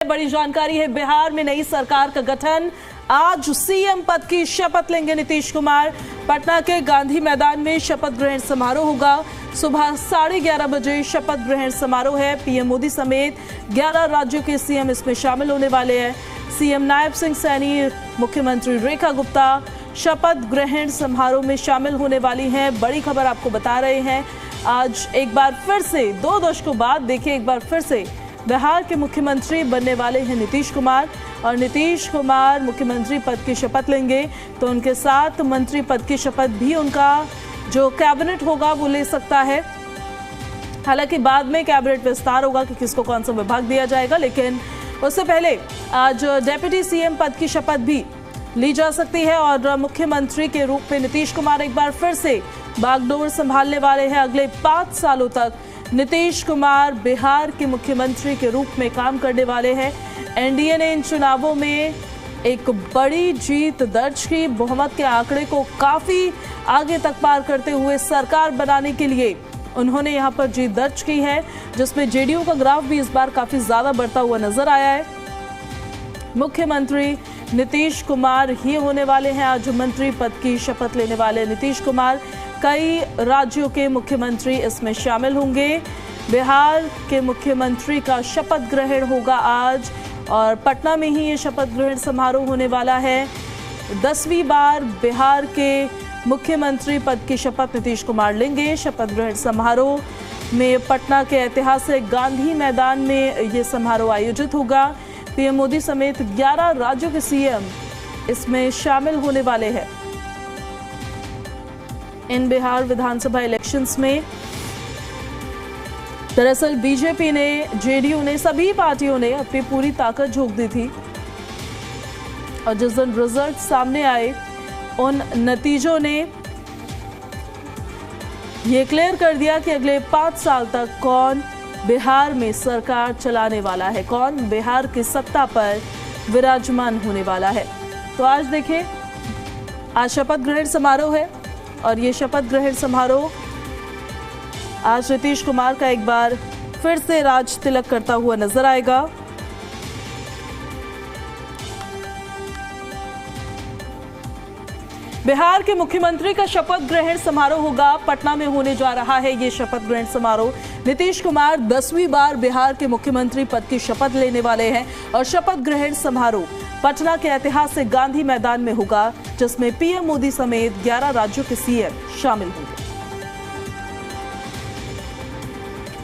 बड़ी जानकारी है। बिहार में नई सरकार का गठन, आज सीएम पद की शपथ लेंगे नीतीश कुमार। पटना के गांधी मैदान में शपथ ग्रहण समारोह होगा। सुबह 11:30 बजे शपथ ग्रहण समारोह है। पीएम मोदी समेत 11 राज्यों के सीएम इसमें शामिल होने वाले हैं। सीएम नायब सिंह सैनी, मुख्यमंत्री रेखा गुप्ता शपथ ग्रहण समारोह में शामिल होने वाली हैं। बड़ी खबर आपको बता रहे हैं। आज एक बार फिर से 2 दशकों बाद देखिए, एक बार फिर से बिहार के मुख्यमंत्री बनने वाले हैं नीतीश कुमार। और नीतीश कुमार मुख्यमंत्री पद की शपथ लेंगे तो उनके साथ मंत्री पद की शपथ भी उनका जो कैबिनेट होगा वो ले सकता है। हालांकि बाद में कैबिनेट विस्तार होगा कि किसको कौन सा विभाग दिया जाएगा, लेकिन उससे पहले आज डेप्यूटी सीएम पद की शपथ भी ली जा सकती है। और मुख्यमंत्री के रूप में नीतीश कुमार एक बार फिर से बागडोर संभालने वाले हैं। अगले 5 सालों तक नीतीश कुमार बिहार के मुख्यमंत्री के रूप में काम करने वाले हैं। एनडीए ने इन चुनावों में एक बड़ी जीत दर्ज की। बहुमत के आंकड़े को काफी आगे तक पार करते हुए सरकार बनाने के लिए उन्होंने यहां पर जीत दर्ज की है, जिसमें जेडीयू का ग्राफ भी इस बार काफी ज्यादा बढ़ता हुआ नजर आया है। मुख्यमंत्री नीतीश कुमार ही होने वाले हैं। आज मंत्री पद की शपथ लेने वाले नीतीश कुमार। कई राज्यों के मुख्यमंत्री इसमें शामिल होंगे। बिहार के मुख्यमंत्री का शपथ ग्रहण होगा आज, और पटना में ही ये शपथ ग्रहण समारोह होने वाला है। 10वीं बार बिहार के मुख्यमंत्री पद की शपथ नीतीश कुमार लेंगे। शपथ ग्रहण समारोह में पटना के ऐतिहासिक गांधी मैदान में ये समारोह आयोजित होगा। पीएम मोदी समेत 11 राज्यों के सीएम इसमें शामिल होने वाले हैं। इन बिहार विधानसभा इलेक्शंस में दरअसल बीजेपी ने, जेडीयू ने, सभी पार्टियों ने अपनी पूरी ताकत झोंक दी थी। और जिस दिन रिजल्ट सामने आए उन नतीजों ने ये क्लियर कर दिया कि अगले 5 साल तक कौन बिहार में सरकार चलाने वाला है, कौन बिहार की सत्ता पर विराजमान होने वाला है। तो आज देखिए, आज शपथ ग्रहण समारोह है और ये शपथ ग्रहण समारोह आज नीतीश कुमार का एक बार फिर से राज तिलक करता हुआ नजर आएगा। बिहार के मुख्यमंत्री का शपथ ग्रहण समारोह होगा। पटना में होने जा रहा है ये शपथ ग्रहण समारोह। नीतीश कुमार 10वीं बार बिहार के मुख्यमंत्री पद की शपथ लेने वाले हैं और शपथ ग्रहण समारोह पटना के ऐतिहासिक गांधी मैदान में होगा, जिसमें पीएम मोदी समेत 11 राज्यों के सीएम शामिल होंगे।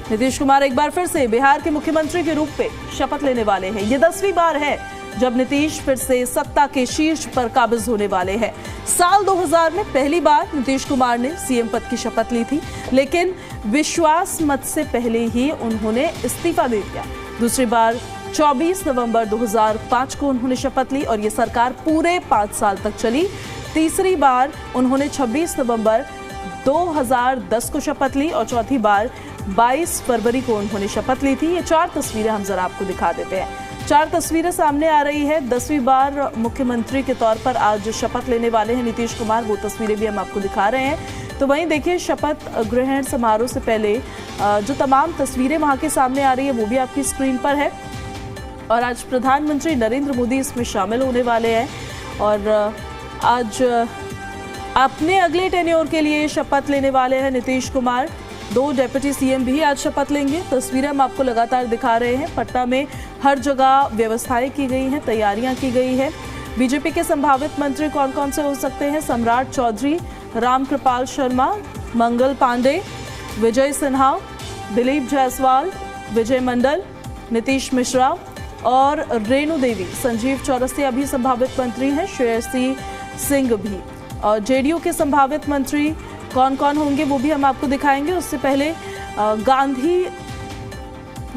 नीतीश कुमार एक बार फिर से बिहार के मुख्यमंत्री के रूप में शपथ लेने वाले हैं। ये 10वीं बार है जब नीतीश फिर से सत्ता के शीर्ष पर काबिज होने वाले हैं। साल 2000 में पहली बार नीतीश कुमार ने सीएम पद की शपथ ली थी, लेकिन विश्वास मत से पहले ही उन्होंने इस्तीफा दे दिया। दूसरी बार 24 नवंबर 2005 को उन्होंने शपथ ली और ये सरकार पूरे 5 साल तक चली। तीसरी बार उन्होंने 26 नवंबर 2010 को शपथ ली और चौथी बार 22 फरवरी को उन्होंने शपथ ली थी। ये 4 तस्वीरें हम जरा आपको दिखा देते हैं। 4 तस्वीरें सामने आ रही है। 10वीं बार मुख्यमंत्री के तौर पर आज शपथ लेने वाले हैं नीतीश कुमार, वो तस्वीरें भी हम आपको दिखा रहे हैं। तो वहीं देखिए, शपथ ग्रहण समारोह से पहले जो तमाम तस्वीरें वहां के सामने आ रही है वो भी आपकी स्क्रीन पर है। और आज प्रधानमंत्री नरेंद्र मोदी इसमें शामिल होने वाले हैं और आज अपने अगले टेन्योर के लिए शपथ लेने वाले हैं नीतीश कुमार। 2 डेप्यूटी सीएम भी आज शपथ लेंगे। तस्वीरें हम आपको लगातार दिखा रहे हैं। पटना में हर जगह व्यवस्थाएं की गई हैं, तैयारियां की गई है। बीजेपी के संभावित मंत्री कौन कौन से हो सकते हैं? सम्राट चौधरी, रामकृपाल शर्मा, मंगल पांडे, विजय सिन्हा, दिलीप जायसवाल, विजय मंडल, नीतीश मिश्रा और रेणु देवी। संजीव चौरसिया भी संभावित मंत्री हैं, श्रेयसी सिंह भी। और जेडीयू के संभावित मंत्री कौन कौन होंगे वो भी हम आपको दिखाएंगे। उससे पहले गांधी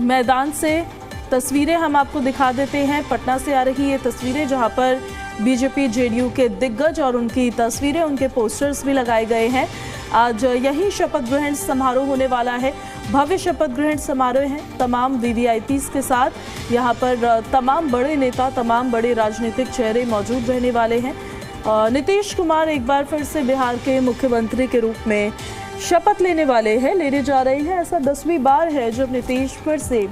मैदान से तस्वीरें हम आपको दिखा देते हैं। पटना से आ रही ये तस्वीरें जहां पर बीजेपी जेडीयू के दिग्गज और उनकी तस्वीरें, उनके पोस्टर्स भी लगाए गए हैं। आज यही शपथ ग्रहण समारोह होने वाला है। भव्य शपथ ग्रहण समारोह है, तमाम वीवीआईपीज के साथ। यहाँ पर तमाम बड़े नेता, तमाम बड़े राजनीतिक चेहरे मौजूद रहने वाले हैं। नीतीश कुमार एक बार फिर से बिहार के मुख्यमंत्री के रूप में शपथ लेने वाले हैं, लेने जा रहे हैं। ऐसा 10वीं बार है जब नीतीश फिर से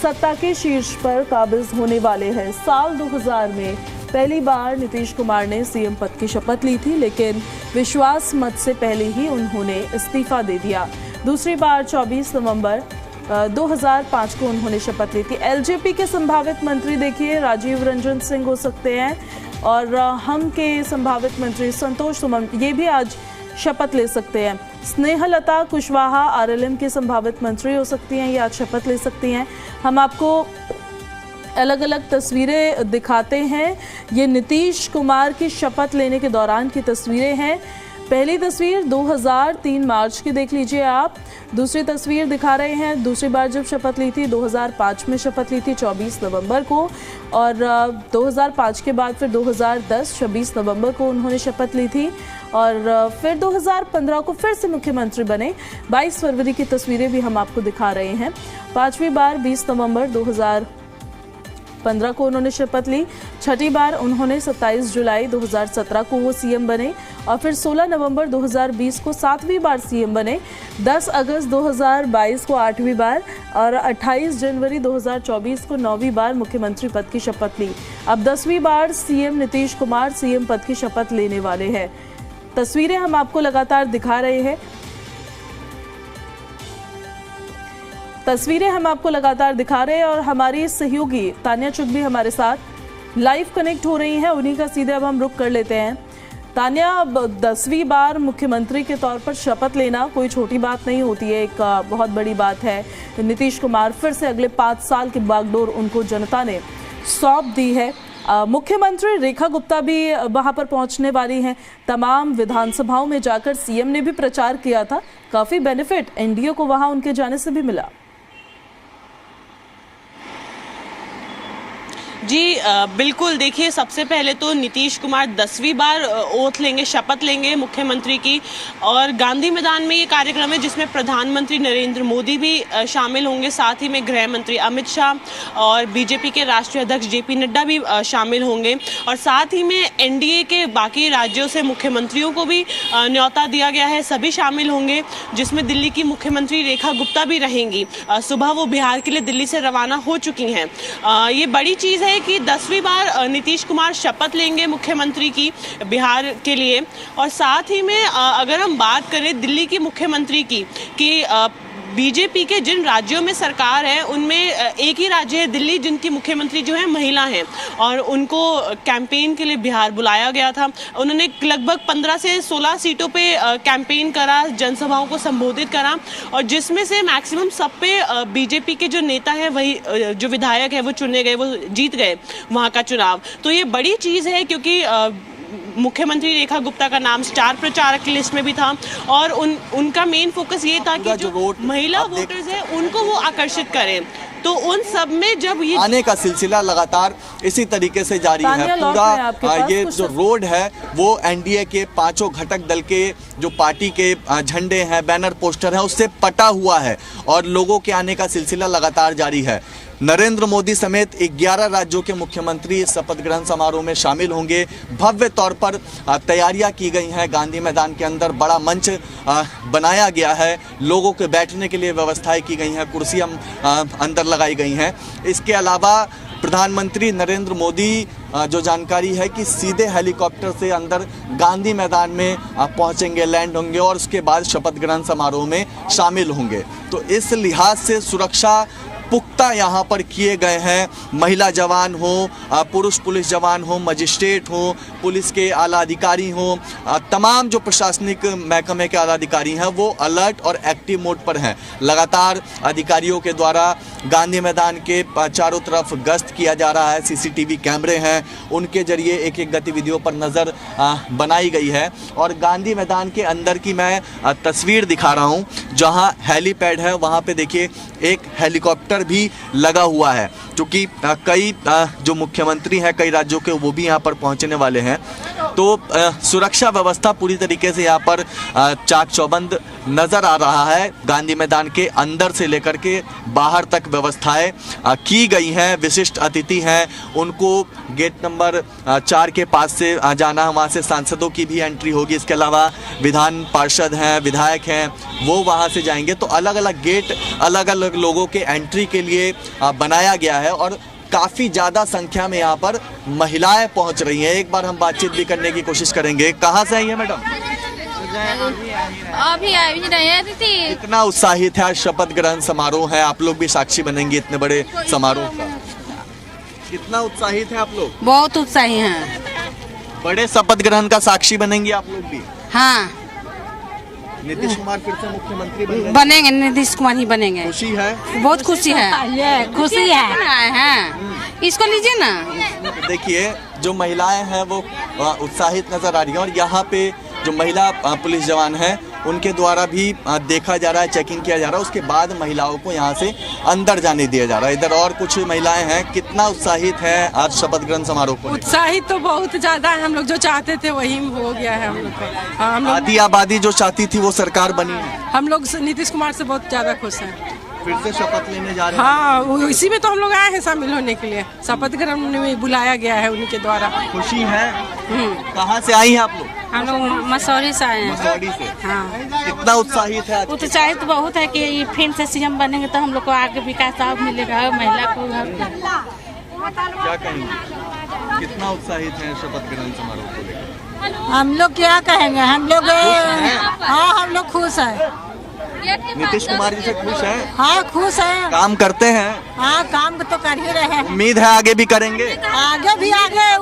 सत्ता के शीर्ष पर काबिज होने वाले हैं। साल 2000 में पहली बार नीतीश कुमार ने सीएम पद की शपथ ली थी, लेकिन विश्वास मत से पहले ही उन्होंने इस्तीफा दे दिया। दूसरी बार 24 नवंबर 2005 को उन्होंने शपथ ली थी। एलजेपी के संभावित मंत्री देखिए राजीव रंजन सिंह हो सकते हैं, और हम के संभावित मंत्री संतोष सुमन ये भी आज शपथ ले सकते हैं। स्नेहलता कुशवाहा आरएलएम के संभावित मंत्री हो सकती हैं, ये आज शपथ ले सकती हैं। हम आपको अलग अलग तस्वीरें दिखाते हैं। ये नीतीश कुमार की शपथ लेने के दौरान की तस्वीरें हैं। पहली तस्वीर 2003 मार्च की देख लीजिए आप। दूसरी तस्वीर दिखा रहे हैं दूसरी बार जब शपथ ली थी 2005 में शपथ ली थी 24 नवंबर को, और 2005 के बाद फिर 2010 26 नवंबर को उन्होंने शपथ ली थी, और फिर 2015 को फिर से मुख्यमंत्री बने। 22 फरवरी की तस्वीरें भी हम आपको दिखा रहे हैं। पांचवी बार 20 नवंबर 2015 को उन्होंने शपथ ली। छठी बार उन्होंने 27 जुलाई 2017 को वो सीएम बने, और फिर 16 नवंबर 2020 को 7वीं बार सीएम बने। 10 अगस्त 2022 को 8वीं बार, और 28 जनवरी 2024 को 9वीं बार मुख्यमंत्री पद की शपथ ली। अब 10वीं बार सीएम नीतीश कुमार सीएम पद की शपथ लेने वाले हैं। तस्वीरें हम आपको लगातार दिखा रहे हैं। और हमारी सहयोगी तान्या चुग भी हमारे साथ लाइव कनेक्ट हो रही हैं। उन्हीं का सीधे अब हम रुख कर लेते हैं। तान्या, अब 10वीं बार मुख्यमंत्री के तौर पर शपथ लेना कोई छोटी बात नहीं होती है, एक बहुत बड़ी बात है। नीतीश कुमार फिर से अगले 5 साल की बागडोर उनको जनता ने सौंप दी है। मुख्यमंत्री रेखा गुप्ता भी वहां पर पहुंचने वाली हैं। तमाम विधानसभाओं में जाकर सीएम ने भी प्रचार किया था। काफी बेनिफिट एनडीए को वहां उनके जाने से भी मिला। जी बिल्कुल, देखिए सबसे पहले तो नीतीश कुमार 10वीं बार ओथ लेंगे, शपथ लेंगे मुख्यमंत्री की, और गांधी मैदान में ये कार्यक्रम है जिसमें प्रधानमंत्री नरेंद्र मोदी भी शामिल होंगे, साथ ही में गृह मंत्री अमित शाह और बीजेपी के राष्ट्रीय अध्यक्ष जेपी नड्डा भी शामिल होंगे, और साथ ही में एनडीए के बाकी राज्यों से मुख्यमंत्रियों को भी न्योता दिया गया है, सभी शामिल होंगे, जिसमें दिल्ली की मुख्यमंत्री रेखा गुप्ता भी रहेंगी। सुबह वो बिहार के लिए दिल्ली से रवाना हो चुकी हैं। ये बड़ी चीज़ है कि 10वीं बार नीतीश कुमार शपथ लेंगे मुख्यमंत्री की बिहार के लिए। और साथ ही में अगर हम बात करें दिल्ली की मुख्यमंत्री की कि बीजेपी के जिन राज्यों में सरकार है उनमें एक ही राज्य है दिल्ली जिनकी मुख्यमंत्री जो है महिला हैं, और उनको कैंपेन के लिए बिहार बुलाया गया था। उन्होंने लगभग 15 से 16 सीटों पे कैंपेन करा, जनसभाओं को संबोधित करा, और जिसमें से मैक्सिमम सब पे बीजेपी के जो नेता है वही जो विधायक है वो चुने गए, वो जीत गए वहाँ का चुनाव। तो ये बड़ी चीज़ है क्योंकि मुख्यमंत्री रेखा गुप्ता का नाम स्टार प्रचारक की लिस्ट में भी था, और उनका मेन फोकस ये था कि जो महिला वोटर्स हैं उनको वो आकर्षित करें। तो उन सब में जब ये आने का सिलसिला लगातार इसी तरीके से जारी है। पूरा ये जो रोड है वो एनडीए के 5 घटक दल के जो पार्टी के झंडे हैं, बैनर पोस्टर हैं, उससे पटा हुआ है, और लोगों के आने का सिलसिला लगातार जारी है। नरेंद्र मोदी समेत 11 राज्यों के मुख्यमंत्री इस शपथ ग्रहण समारोह में शामिल होंगे। भव्य तौर पर तैयारियां की गई हैं। गांधी मैदान के अंदर बड़ा मंच बनाया गया है, लोगों के बैठने के लिए व्यवस्थाएं की गई हैं, कुर्सियां अंदर लगाई गई हैं। इसके अलावा प्रधानमंत्री नरेंद्र मोदी जो जानकारी है कि सीधे हेलीकॉप्टर से अंदर गांधी मैदान में पहुंचेंगे, लैंड होंगे, और उसके बाद शपथ ग्रहण समारोह में शामिल होंगे। तो इस लिहाज से सुरक्षा पुख्ता यहाँ पर किए गए हैं। महिला जवान हो, पुरुष पुलिस जवान हो, मजिस्ट्रेट हो, पुलिस के आला अधिकारी हो, तमाम जो प्रशासनिक महकमे के आला अधिकारी हैं वो अलर्ट और एक्टिव मोड पर हैं। लगातार अधिकारियों के द्वारा गांधी मैदान के चारों तरफ गश्त किया जा रहा है। सीसीटीवी कैमरे हैं, उनके जरिए एक एक गतिविधियों पर नज़र बनाई गई है। और गांधी मैदान के अंदर की मैं तस्वीर दिखा रहा हूँ, जहाँ हेलीपैड है वहाँ पे देखिए एक हेलीकॉप्टर भी लगा हुआ है, क्योंकि कई जो मुख्यमंत्री हैं कई राज्यों के वो भी यहाँ पर पहुँचने वाले हैं। तो सुरक्षा व्यवस्था पूरी तरीके से यहाँ पर चाक चौबंद नजर आ रहा है। गांधी मैदान के अंदर से लेकर के बाहर तक व्यवस्थाएं की गई हैं। विशिष्ट अतिथि हैं, उनको गेट नंबर 4 के पास से जाना है, वहाँ से सांसदों की भी एंट्री होगी। इसके अलावा विधान पार्षद हैं, विधायक हैं, वो वहाँ से जाएंगे। तो अलग अलग गेट अलग अलग लोगों के एंट्री के लिए बनाया गया है और काफ़ी ज़्यादा संख्या में यहाँ पर महिलाएं पहुँच रही हैं। एक बार हम बातचीत भी करने की कोशिश करेंगे। कहाँ से आई है मैडम? अभी आई नहीं थी। कितना उत्साहित है आज शपथ ग्रहण समारोह है, आप लोग भी साक्षी बनेंगे इतने बड़े समारोह का। कितना उत्साहित है आप लोग? बहुत उत्साही हैं। बड़े शपथ ग्रहण का साक्षी बनेंगे आप लोग भी? हाँ, नीतीश कुमार फिर से मुख्यमंत्री बनेंगे। नीतीश कुमार ही बनेंगे। खुशी है? बहुत खुशी है, खुशी है। इसको लीजिए ना। देखिए जो महिलाएं हैं वो उत्साहित नजर आ रही हैं और यहाँ पे जो महिला पुलिस जवान हैं उनके द्वारा भी देखा जा रहा है, चेकिंग किया जा रहा है। उसके बाद महिलाओं को यहाँ से अंदर जाने दिया जा रहा है। इधर और कुछ महिलाएं हैं। कितना उत्साहित है आज शपथ ग्रहण समारोह को? उत्साहित तो बहुत ज्यादा है। हम लोग जो चाहते थे वही हो गया है हम लोग को। हम लोग आधी आबादी जो चाहती थी वो सरकार बनी है। हम लोग नीतीश कुमार से बहुत ज्यादा खुश हैं। फिर से शपथ लेने जा रहे हैं? हाँ, इसी में तो हम लोग आए हैं शामिल होने के लिए। शपथ ग्रहण में बुलाया गया है उनके द्वारा। खुशी है? कहाँ से आई हैं आप लोग? हम लोग मसौरी से आए हैं। मसौरी से? हाँ। कितना उत्साहित है? उत्साहित तो बहुत है कि फिर से सीएम बनेंगे तो हम लोग को आगे विकास लाभ मिलेगा। महिला को क्या कहेंगे? कितना उत्साहित है शपथ ग्रहण समारोह को लेकर? हम लोग क्या कहेंगे, हम लोग हाँ हम लोग खुश हैं। नीतीश कुमार जी से खुश है? हाँ खुश हैं। काम करते हैं? हाँ काम तो कर ही रहे हैं। उम्मीद है आगे भी करेंगे? आगे भी आगे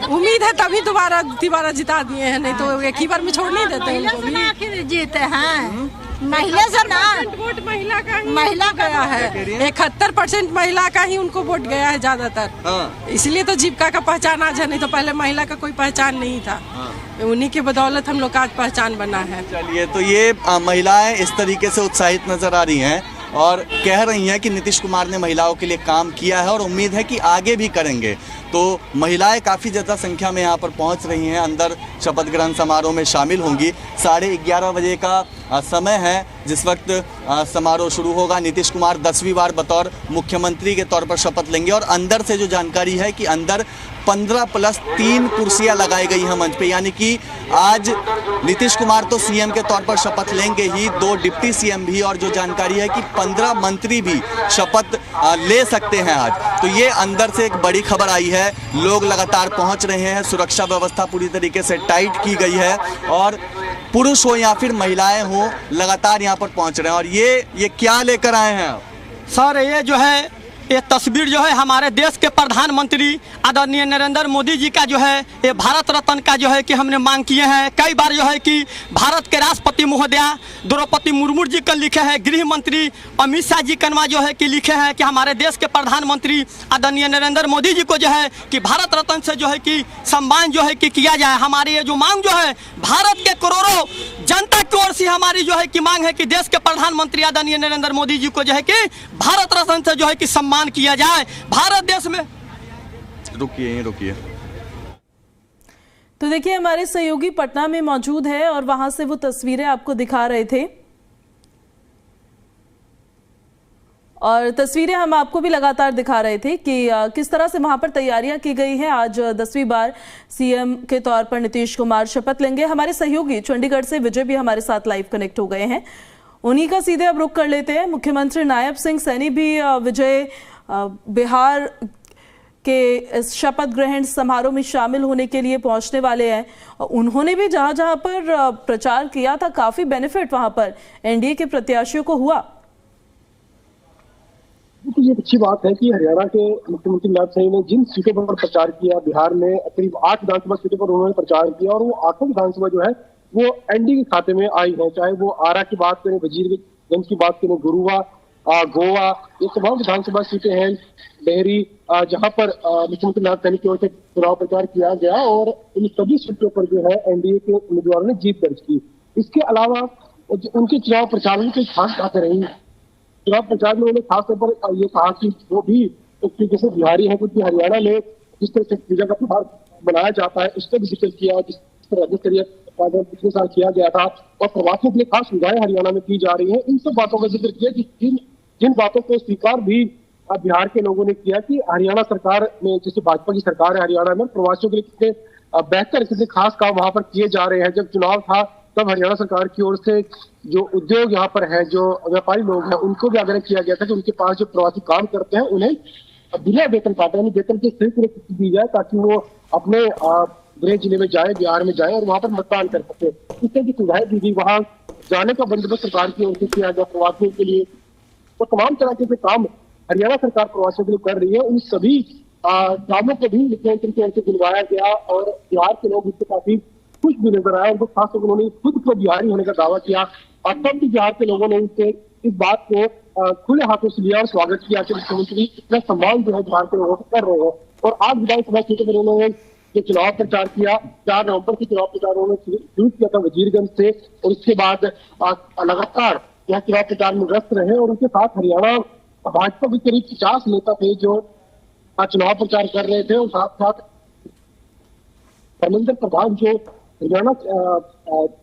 उम्मीद है तभी दोबारा जिता दिए हैं, नहीं तो एक ही बार में छोड़ नहीं देते उनको भी। आखिर जीते हैं महिला से ना। वोट महिला का ही महिला गया है। 71% महिला का ही उनको वोट गया है ज्यादातर। हाँ। इसलिए तो जीविका का पहचान आज है, नहीं तो पहले महिला का कोई पहचान नहीं था। उन्हीं के बदौलत हम लोग का आज पहचान बना है। चलिए, तो ये महिलाएं इस तरीके से उत्साहित नजर आ रही हैं और कह रही हैं कि नीतीश कुमार ने महिलाओं के लिए काम किया है और उम्मीद है कि आगे भी करेंगे। तो महिलाएं काफ़ी ज़्यादा संख्या में यहाँ पर पहुँच रही हैं, अंदर शपथ ग्रहण समारोह में शामिल होंगी। 11:30 बजे का समय है जिस वक्त समारोह शुरू होगा। नीतीश कुमार 10वीं बार बतौर मुख्यमंत्री के तौर पर शपथ लेंगे और अंदर से जो जानकारी है कि अंदर 15+3 कुर्सियां लगाई गई हैं मंच पे, यानी कि आज नीतीश कुमार तो सीएम के तौर पर शपथ लेंगे ही, 2 डिप्टी सीएम भी, और जो जानकारी है कि 15 मंत्री भी शपथ ले सकते हैं आज। तो ये अंदर से एक बड़ी खबर आई है। लोग लगातार पहुंच रहे हैं, सुरक्षा व्यवस्था पूरी तरीके से टाइट की गई है और पुरुष हो या फिर महिलाएं हो लगातार यहाँ पर पहुंच रहे हैं। और ये क्या लेकर आए हैं आप? सर ये जो है ये तस्वीर जो है हमारे देश के प्रधानमंत्री आदरणीय नरेंद्र मोदी जी का जो है ये भारत रत्न का जो है कि हमने मांग किए हैं। कई बार जो है कि भारत के राष्ट्रपति महोदया द्रौपदी मुर्मू जी का लिखे हैं, गृह मंत्री अमित शाह जी कन्वा जो है कि लिखे हैं कि हमारे देश के प्रधानमंत्री आदरणीय नरेंद्र मोदी जी को जो है कि भारत रत्न से जो है कि सम्मान जो है कि किया जाए। हमारी ये जो मांग जो है भारत के करोड़ों जनता की ओर से हमारी जो है कि मांग है कि देश के प्रधानमंत्री आदरणीय नरेंद्र मोदी जी को जो है कि भारत रत्न से जो है कि सम्मान किया जाए। भारत देश में रुकिए। तो देखिए हमारे सहयोगी पटना में मौजूद है और वहां से वो तस्वीरें आपको दिखा रहे थे और तस्वीरें हम आपको भी लगातार दिखा रहे थे कि किस तरह से वहां पर तैयारियां की गई हैं। आज 10वीं बार सीएम के तौर पर नीतीश कुमार शपथ लेंगे। हमारे सहयोगी चंडीगढ़ से विजय भी हमारे साथ लाइव कनेक्ट हो गए हैं, उन्हीं का सीधे अब रुख कर लेते हैं। मुख्यमंत्री नायब सिंह सैनी भी विजय बिहार के इस शपथ ग्रहण समारोह में शामिल होने के लिए पहुंचने वाले हैं। उन्होंने भी जहां जहां पर प्रचार किया था काफी बेनिफिट वहां पर एनडीए के प्रत्याशियों को हुआ। ये अच्छी बात है कि हरियाणा के मुख्यमंत्री नायब सिंह ने जिन सीटों पर प्रचार किया, बिहार में करीब 8 विधानसभा सीटों पर उन्होंने प्रचार किया और वो 8 विधानसभा जो है वो एनडीए के खाते में आई है। चाहे वो आरा की बात करें, वजीरगंज की बात करें, गुरुवा, गोवा, ये तमाम विधानसभा सीटें हैं, डेहरी, जहां पर मुख्यमंत्री नायब सिंह की ओर से चुनाव प्रचार किया गया और इन सभी सीटों पर जो है एनडीए के उम्मीदवारों ने जीत दर्ज की। इसके अलावा उनके चुनाव प्रचार में कोई खास बातें रही। चुनाव प्रचार में उन्होंने खासतौर पर ये कहा कि वो भी एक तरीके से बिहारी है, क्योंकि हरियाणा में जिस तरह से पूजा का त्योहार बनाया जाता है उसका भी जिक्र किया, जिस तरह राज्य स्तरीय पिछले साल किया गया था और प्रवासियों के लिए खास सुविधाएं हरियाणा में की जा रही है। इन सब बातों का जिक्र किया कि जिन बातों को स्वीकार भी बिहार के लोगों ने किया कि हरियाणा सरकार में, जैसे भाजपा की सरकार है हरियाणा में, प्रवासियों के लिए कितने बेहतर, कितने खास काम वहां पर किए जा रहे हैं। जब चुनाव था तब हरियाणा सरकार की ओर से जो उद्योग यहाँ पर है, जो व्यापारी लोग हैं, उनको भी आग्रह किया गया था कि उनके पास जो प्रवासी काम करते हैं उन्हें बिना वेतन पाते, यानी वेतन के सिर्फ दी जाए ताकि वो अपने गृह जिले में जाए, बिहार में जाए और वहां पर मतदान कर सके। इस तरह की सुविधाएं दी गई, वहां जाने का बंदोबस्त सरकार की ओर से किया गया प्रवासियों के लिए। तो तमाम तरह के जो काम हरियाणा सरकार प्रवासियों के लिए कर रही है, उन सभी कामों को भी मुख्यमंत्री की ओर से दिलवाया गया और बिहार के लोग इससे काफी खुश भी नजर आए। उनको खासतौर पर उन्होंने खुद को बिहारी होने का दावा किया और तब भी बिहार के लोगों ने इस बात को खुले हाथों से लिया और स्वागत किया कि मुख्यमंत्री इतना सम्मान जो है बिहार के लोगों को कर रहे हैं। और आज विधानसभा सीटों पर उन्होंने जो चुनाव प्रचार किया, 4 नवंबर से चुनाव प्रचार उन्होंने शुरू किया था वजीरगंज से और उसके बाद लगातार यहाँ चुनाव प्रचार में व्यस्त रहे। और उनके साथ हरियाणा भाजपा के करीब 50 नेता थे जो चुनाव प्रचार कर रहे थे और साथ साथ धर्मेंद्र प्रधान जो हरियाणा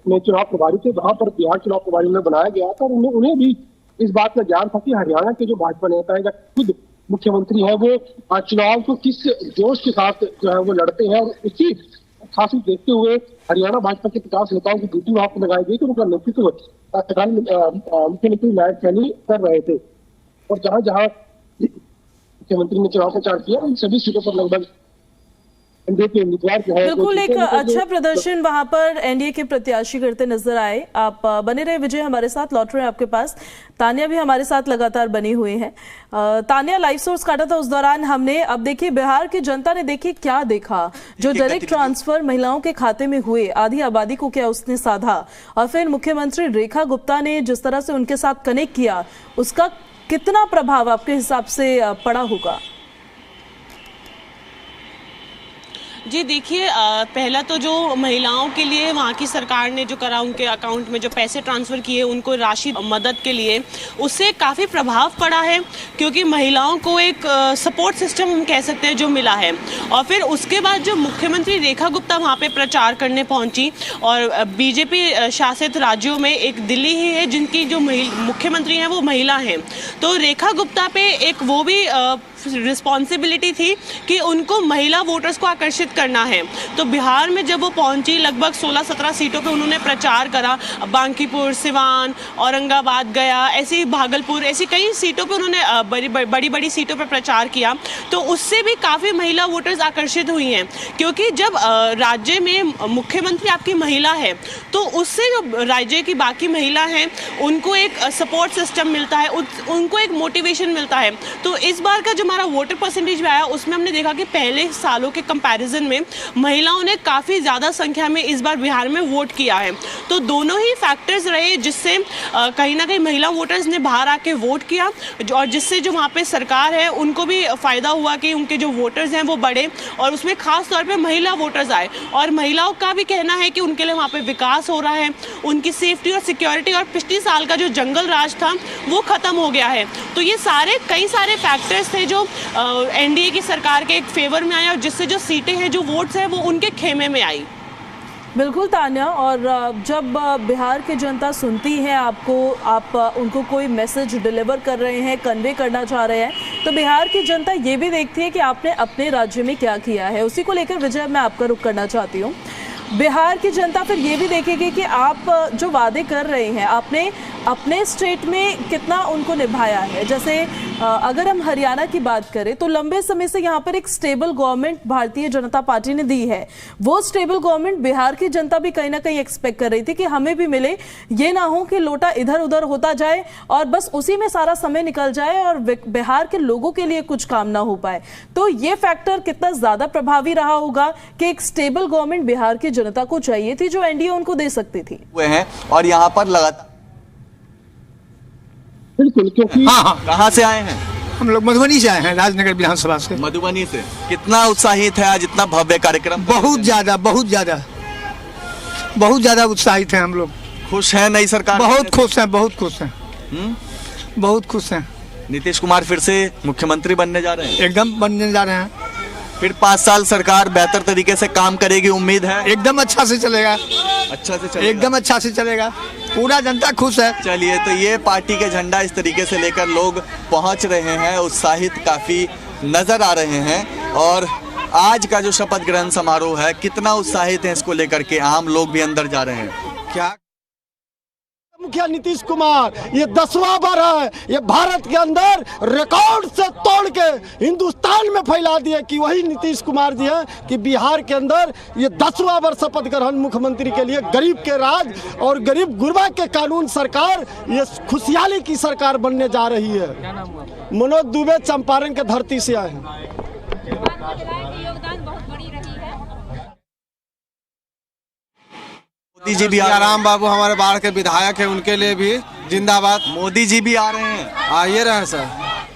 में चुनाव प्रभारी थे, वहां पर बिहार चुनाव प्रभारी में बनाया गया था और उन्हें भी इस बात का ज्ञान था कि हरियाणा के जो भाजपा नेता है या खुद मुख्यमंत्री है वो चुनाव को किस जोश के साथ जो है वो लड़ते हैं। और उसी खास देखते हुए हरियाणा भाजपा के 50 नेताओं की ड्यूटी वहां पर लगाई गई तो उनका नेतृत्व मुख्यमंत्री नायब सैनी कर रहे थे। और जहां जहां मुख्यमंत्री ने चुनाव प्रचार किया उन सभी सीटों पर लगभग एनडीए के उम्मीदवार जो है बिल्कुल एक अच्छा प्रदर्शन वहां पर एनडीए के प्रत्याशी करते नजर आए। आप बने रहे विजय, हमारे साथ लौट रहे हैं आपके पास। तानिया भी हमारे साथ लगातार बनी हुई है। तानिया, लाइव सोर्स काटा था उस दौरान हमने। अब देखिए बिहार की जनता ने देखिए क्या देखा, जो डायरेक्ट ट्रांसफर महिलाओं के खाते में हुए, आधी आबादी को क्या उसने साधा, और फिर मुख्यमंत्री रेखा गुप्ता ने जिस तरह से उनके साथ कनेक्ट किया, उसका कितना प्रभाव आपके हिसाब से पड़ा होगा? जी देखिए, पहला तो जो महिलाओं के लिए वहाँ की सरकार ने जो करा, उनके अकाउंट में जो पैसे ट्रांसफ़र किए उनको राशि मदद के लिए, उससे काफ़ी प्रभाव पड़ा है क्योंकि महिलाओं को एक सपोर्ट सिस्टम हम कह सकते हैं जो मिला है। और फिर उसके बाद जो मुख्यमंत्री रेखा गुप्ता वहाँ पे प्रचार करने पहुँची और बीजेपी शासित राज्यों में एक दिल्ली ही है जिनकी जो मुख्यमंत्री हैं वो महिला हैं, तो रेखा गुप्ता पे एक वो भी रिस्पॉन्सिबिलिटी थी कि उनको महिला वोटर्स को आकर्षित करना है। तो बिहार में जब वो पहुंची, लगभग 16-17 सीटों पे उन्होंने प्रचार करा। बांकीपुर, सिवान, औरंगाबाद, गया, ऐसी भागलपुर, ऐसी कई सीटों पे उन्होंने बड़ी सीटों पे प्रचार किया। तो उससे भी काफ़ी महिला वोटर्स आकर्षित हुई हैं क्योंकि जब राज्य में मुख्यमंत्री आपकी महिला है तो उससे जो राज्य की बाकी महिला हैं उनको एक सपोर्ट सिस्टम मिलता है, उनको एक मोटिवेशन मिलता है। तो इस बार का जो हमारा वोटर परसेंटेज भी आया उसमें हमने देखा कि पहले सालों के कंपैरिजन में महिलाओं ने काफ़ी ज़्यादा संख्या में इस बार बिहार में वोट किया है। तो दोनों ही फैक्टर्स रहे जिससे कहीं ना कहीं महिला वोटर्स ने बाहर आके वोट किया और जिससे जो वहाँ पे सरकार है उनको भी फ़ायदा हुआ कि उनके जो वोटर्स हैं वो बढ़े और उसमें खास तौर पे महिला वोटर्स आए। और महिलाओं का भी कहना है कि उनके लिए वहाँ पे विकास हो रहा है, उनकी सेफ्टी और सिक्योरिटी और पिछले साल का जो जंगल राज था वो ख़त्म हो गया है। तो ये कई सारे फैक्टर्स थे जो एनडीए की सरकार के एक फेवर में आया और जिससे जो सीटें हैं, जो वोट्स हैं, वो उनके खेमे में आई। बिल्कुल तान्या, और जब बिहार की जनता सुनती है आपको, आप उनको कोई मैसेज डिलीवर कर रहे हैं, कन्वे करना चाह रहे हैं, तो बिहार की जनता ये भी देखती है कि आपने अपने राज्य में क्या किया है। उसी को लेकर विजय मैं आपका रुख करना चाहती हूँ। बिहार की जनता फिर ये भी देखेगी कि आप जो वादे कर रहे हैं आपने अपने स्टेट में कितना उनको निभाया है। जैसे अगर हम हरियाणा की बात करें तो लंबे समय से यहाँ पर एक stable government Bharatiya Janata party ने दी है। वो स्टेबल गवर्नमेंट बिहार की जनता भी कहीं ना कहीं एक्सपेक्ट कर रही थी कि हमें भी मिले, ये ना हो कि लोटा इधर उधर होता जाए और बस उसी में सारा समय निकल जाए और बिहार के लोगों के लिए कुछ काम ना हो पाए। तो ये फैक्टर कितना ज्यादा प्रभावी रहा होगा कि एक स्टेबल गवर्नमेंट बिहार की जनता को चाहिए थी जो एनडीए उनको दे सकती थी। हुए हैं और यहाँ पर लगातार बिल्कुल, क्योंकि कहाँ से आए हैं? हम लोग मधुबनी से आए हैं, राजनगर विधानसभा से। मधुबनी से। कितना उत्साहित है आज इतना भव्य कार्यक्रम? बहुत ज्यादा उत्साहित हैं हम लोग। खुश हैं नई सरकार? बहुत खुश हैं, बहुत खुश हैं। नीतीश कुमार फिर से मुख्यमंत्री बनने जा रहे हैं? एकदम बनने जा रहे हैं। फिर 5 साल सरकार बेहतर तरीके से काम करेगी, उम्मीद है? एकदम अच्छा से चलेगा, अच्छा से चलेगा। एकदम अच्छा से चलेगा, पूरा जनता खुश है। चलिए, तो ये पार्टी के झंडा इस तरीके से लेकर लोग पहुंच रहे हैं, उत्साहित काफी नजर आ रहे हैं। और आज का जो शपथ ग्रहण समारोह है, कितना उत्साहित है इसको लेकर के आम लोग भी अंदर जा रहे हैं। क्या मुखिया नीतीश कुमार ये 10वां बार है, ये भारत के अंदर रिकॉर्ड से तोड़ के हिंदुस्तान में फैला दिया कि वही नीतीश कुमार जी हैं कि बिहार के अंदर ये 10वां बार शपथ ग्रहण मुख्यमंत्री के लिए गरीब के राज और गरीब गुरबा के कानून सरकार, ये खुशहाली की सरकार बनने जा रही है। मनोज दुबे चंपारण के धरती से आए हैं। मोदी जी भी राम बाबू हमारे बाढ़ के विधायक हैं, उनके लिए भी जिंदाबाद। मोदी जी भी आ रहे हैं, आइए रहे हैं सर।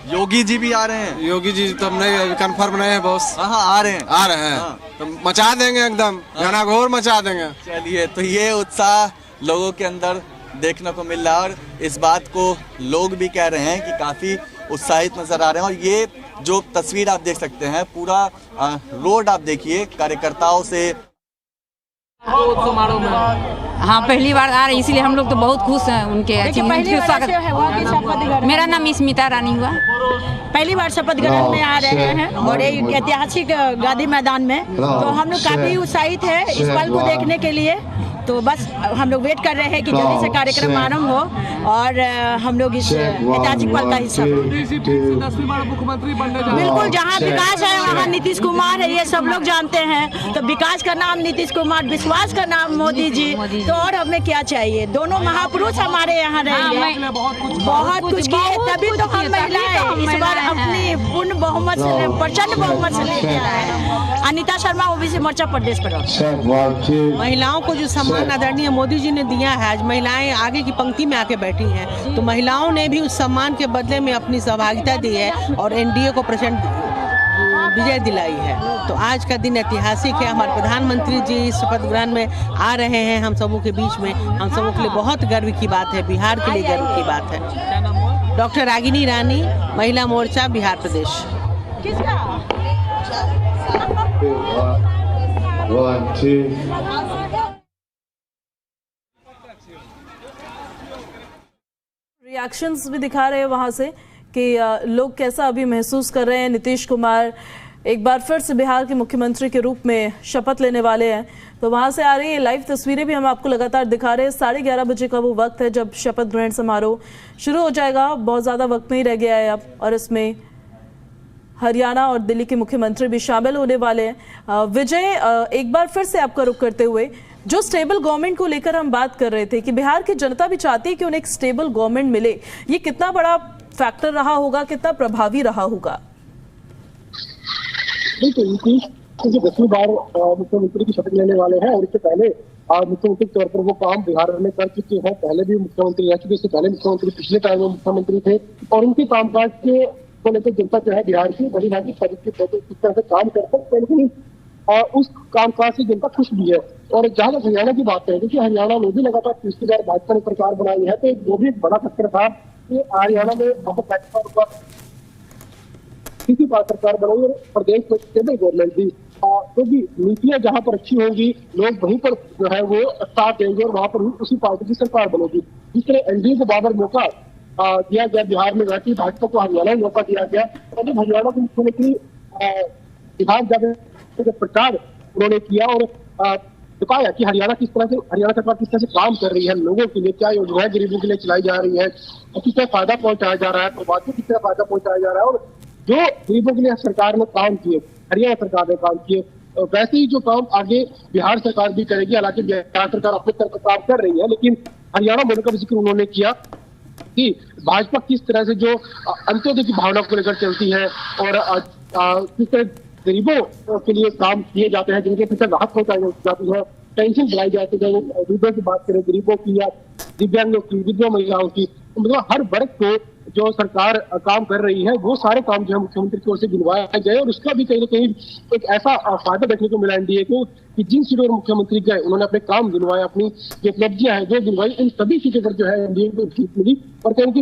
योगी जी भी आ रहे हैं। योगी जी तो नहीं कंफर्म नहीं है बॉस। हाँ, आ रहे हैं, आ रहे हैं। तो मचा देंगे, एकदम घनाघोर मचा देंगे। चलिए, तो ये उत्साह लोगों के अंदर देखने को मिल रहा है और इस बात को लोग भी कह रहे हैं कि काफी उत्साहित नजर आ रहे हैं। और ये जो तस्वीर आप देख सकते हैं, पूरा रोड आप देखिए कार्यकर्ताओं से। समारोह में हाँ पहली बार आ रहे हैं, इसलिए हम लोग तो बहुत खुश हैं उनके स्वागत। मेरा नाम स्मिता रानी हुआ। पहली बार शपथ ग्रहण में आ रहे हैं और एक ऐतिहासिक गांधी मैदान में, तो हम लोग काफी उत्साहित है इस पल को देखने के लिए। तो बस हम लोग वेट कर रहे हैं कि जल्दी से कार्यक्रम आरंभ हो और हम लोग इस ऐतिहासिक पल का हिस्सा मुख्यमंत्री बनने बिल्कुल। जहाँ विकास है वहाँ नीतीश कुमार है, ये सब लोग जानते हैं। तो विकास का नाम नीतीश कुमार, विश्वास का नाम मोदी जी, तो और हमें क्या चाहिए। दोनों महापुरुष हमारे यहाँ रहेंगे, बहुत कुछ किए, तभी तो हम महिलाएं इस बार अपनी पूर्ण बहुमत से, प्रचंड बहुमत से लेके आए हैं। अनिता शर्मा ओबीसी मोर्चा प्रदेश प्रवक्ता। महिलाओं को जो सम्मान आदरणीय मोदी जी ने दिया है, आज महिलाएं आगे की पंक्ति में आके बैठी हैं, तो महिलाओं ने भी उस सम्मान के बदले में अपनी सहभागिता दी है और एनडीए को प्रचंड विजय दिलाई है। तो आज का दिन ऐतिहासिक है। हमारे प्रधानमंत्री जी इस शपथ ग्रहण में आ रहे हैं हम सबों के बीच में। हम सबों के लिए बहुत गर्व की बात है, बिहार के लिए गर्व की बात है। डॉक्टर रागिनी रानी, महिला मोर्चा, बिहार प्रदेश। रिएक्शंस भी दिखा रहे हैं वहां से कि लोग कैसा अभी महसूस कर रहे हैं। नीतीश कुमार एक बार फिर से बिहार के मुख्यमंत्री के रूप में शपथ लेने वाले हैं, तो वहां से आ रही है लाइव तस्वीरें भी हम आपको लगातार दिखा रहे हैं। 11:30 बजे का वो वक्त है जब शपथ ग्रहण समारोह शुरू हो जाएगा। बहुत ज्यादा वक्त नहीं रह गया है अब, और इसमें हरियाणा और दिल्ली के मुख्यमंत्री भी शामिल होने वाले हैं। विजय, एक बार फिर से आपका रुख करते हुए, जो स्टेबल गवर्नमेंट को लेकर हम बात कर रहे थे कि बिहार की जनता भी चाहती है कि उन्हें एक स्टेबल गवर्नमेंट मिले, ये कितना बड़ा फैक्टर रहा होगा, कितना प्रभावी रहा होगा? बिल्कुल, नीतीश 10वीं बार मुख्यमंत्री की शपथ लेने वाले हैं और इससे पहले मुख्यमंत्री के तौर पर वो काम बिहार में कर चुके हैं। पहले भी मुख्यमंत्री रह चुके, इससे पहले मुख्यमंत्री पिछले टाइम में मुख्यमंत्री थे और उनके कामकाज के को लेकर जनता जो है बिहार की बड़ी भागी किस तरह से काम करते हैं, लेकिन उस कामकाज से जनता खुश भी है। और जहां तक हरियाणा की बात है, देखिए हरियाणा में भी लगातार तीसरी बार भाजपा ने सरकार बनाई है, तो वो भी एक बड़ा फैक्टर था कि हरियाणा में किसी बार सरकार बनाई और प्रदेश में स्टेबल गवर्नमेंट दी, क्योंकि नीतियां जहां पर अच्छी होंगी लोग वहीं पर जो है वो साथ देंगे और वहां पर उसी पार्टी की सरकार बनेगी। जिस तरह एनडीए को बार मौका दिया गया बिहार में, वैसे भाजपा को हरियाणा में मौका दिया गया। और जब हरियाणा के मुख्यमंत्री बिहार जाकर प्रचार उन्होंने किया और दिखाया कि हरियाणा सरकार किस तरह से काम कर रही है, लोगों के लिए क्या योजनाएं गरीबों के लिए चलाई जा रही है, किस तरह फायदा पहुंचाया जा रहा है, प्रवासियों को किस तरह फायदा पहुंचाया जा रहा है। और जो गरीबों के लिए सरकार ने काम किए, हरियाणा सरकार ने काम किए, वैसे ही जो काम आगे बिहार सरकार भी करेगी। हालांकि बिहार सरकार अपने स्तर पर काम कर रही है, लेकिन हरियाणा बोलने का जिक्र उन्होंने किया कि भाजपा किस तरह से जो अंत्योदय की भावना को लेकर चलती है और किस तरह गरीबों के लिए काम किए जाते हैं, जिनके पीछे राहत पहुंचाई जाती है, पेंशन दिलाई जाती है। वृद्धों की बात करें, गरीबों की या दिव्यांगों की, विधवा महिलाओं की, तो मतलब हर वर्ग को जो सरकार काम कर रही है वो सारे काम जो है मुख्यमंत्री की ओर से गिनवाए गए। और उसका भी कहीं ना कहीं एक ऐसा फायदा देखने को मिला एनडीए को कि जिन सीटों पर मुख्यमंत्री गए उन्होंने अपने काम गिनवाए, अपनी जो उपलब्धियां हैं जो गिनवाई, इन सभी सीटों पर जो है एनडीए को जीत मिली। और कहीं की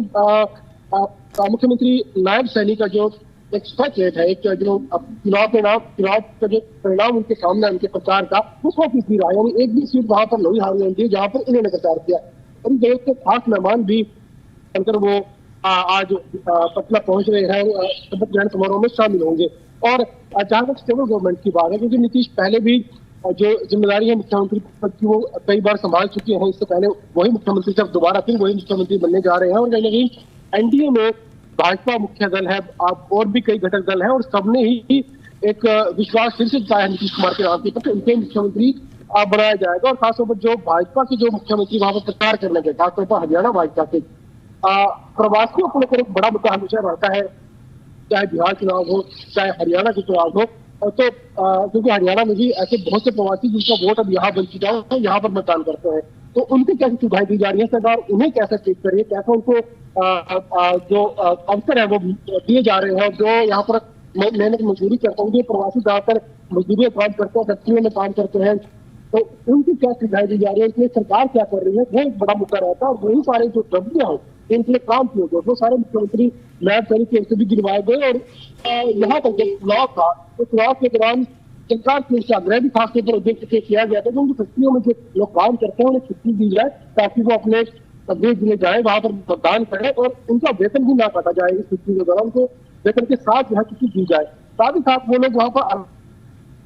मुख्यमंत्री नायब सैनी का जो एक सच रेट है, एक जो चुनाव का जो परिणाम उनके सामने उनके प्रचार का वो 100% रहा है। यानी एक भी सीट वहां पर नहीं हारी एनडीए जहां पर इन्होंने प्रचार किया। और इस देश के खास मेहमान भी बनकर वो आज पटना पहुंच रहे हैं, शपथ ग्रहण समारोह में शामिल होंगे। और जहां तक स्टेबल गवर्नमेंट की बात है, क्योंकि नीतीश पहले भी जो जिम्मेदारी है मुख्यमंत्री पद की वो कई बार संभाल चुके हैं, इससे पहले वही मुख्यमंत्री जब दोबारा फिर वही मुख्यमंत्री बनने जा रहे हैं। और कहीं ना कहीं एनडीए में भाजपा मुख्य दल है, आप और भी कई घटक दल हैं, और सबने ही एक विश्वास फिर से जताया है नीतीश कुमार के नाम पर उनके मुख्यमंत्री बनाया जाएगा। और खासतौर पर जो भाजपा के जो मुख्यमंत्री वहां पर प्रचार करने गए, खासतौर पर हरियाणा भाजपा के प्रवासियों को लेकर एक बड़ा मुद्दा हमेशा रहता है, चाहे बिहार चुनाव हो चाहे हरियाणा के चुनाव हो। तो क्योंकि हरियाणा में भी ऐसे बहुत से प्रवासी जिनका वोट अब यहाँ बन चुका है, यहाँ पर मतदान करते हैं, तो उनकी कैसी सुविधाएं दी जा रही है सरकार, उन्हें कैसे ट्रीट कर रही है, कैसे उनको जो अवसर है वो दिए जा रहे हैं। जो यहाँ पर मेहनत मजदूरी करते हैं, जो प्रवासी ज्यादातर मजदूरी काम करते हैं, फैक्ट्रियों में काम करते हैं, तो उनकी क्या सुविधाएं दी जा रही है, इसलिए सरकार क्या कर रही है, वो एक बड़ा मुद्दा रहता है। और वही सारे जो डब्लियां हैं इनके लिए काम किए गए, वो सारे मुख्यमंत्री नए तरीके से भी गिरवाए गए। और यहाँ तक जब चुनाव था तो चुनाव के दौरान सरकार से आग्रह भी खासतौर पर उद्देश्य से किया गया था कि उनकी फैक्ट्रियों में जो लोग काम करते हैं उन्हें छुट्टी दी जाए, ताकि वो अपने प्रदेश में जाए, वहां पर मतदान करें और उनका वेतन भी ना काटा जाए। इस छुट्टी के दौरान उनको वेतन के साथ जो है छुट्टी दी जाए। साथ ही साथ वो लोग वहां पर